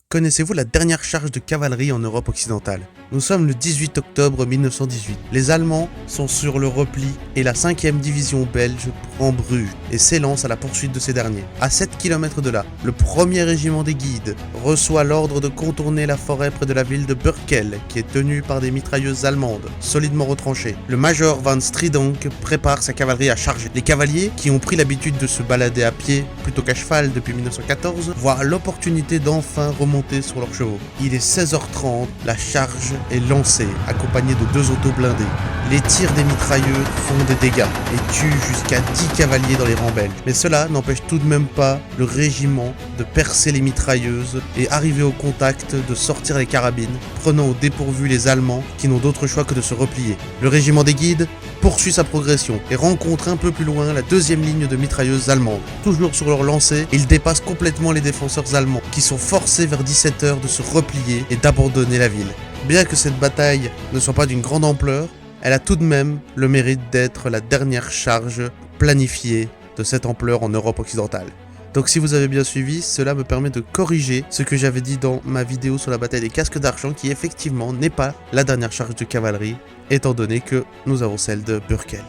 Connaissez-vous la dernière charge de cavalerie en Europe occidentale? Nous sommes le 18 octobre 1918. Les Allemands sont sur le repli et la 5e division belge prend Bruges et s'élance à la poursuite de ces derniers. À 7 km de là, le 1er régiment des guides reçoit l'ordre de contourner la forêt près de la ville de Burkel, qui est tenue par des mitrailleuses allemandes, solidement retranchées. Le major Van Stridonk prépare sa cavalerie à charger. Les cavaliers, qui ont pris l'habitude de se balader à pied plutôt qu'à cheval depuis 1914, voient l'opportunité d'enfin remonter sur leurs chevaux. Il est 16h30, la charge est lancée, accompagnée de 2 autos blindés. Les tirs des mitrailleux font des dégâts et tuent jusqu'à 10 cavaliers dans les rangs belges. Mais cela n'empêche tout de même pas le régiment de percer les mitrailleuses et arriver au contact de sortir les carabines, prenant au dépourvu les Allemands qui n'ont d'autre choix que de se replier. Le régiment des guides poursuit sa progression et rencontre un peu plus loin la 2e ligne de mitrailleuses allemandes. Toujours sur leur lancée, ils dépassent complètement les défenseurs allemands qui sont forcés vers 17h de se replier et d'abandonner la ville. Bien que cette bataille ne soit pas d'une grande ampleur, elle a tout de même le mérite d'être la dernière charge planifiée de cette ampleur en Europe occidentale. Donc si vous avez bien suivi, cela me permet de corriger ce que j'avais dit dans ma vidéo sur la bataille des casques d'argent, qui effectivement n'est pas la dernière charge de cavalerie, étant donné que nous avons celle de Burkel.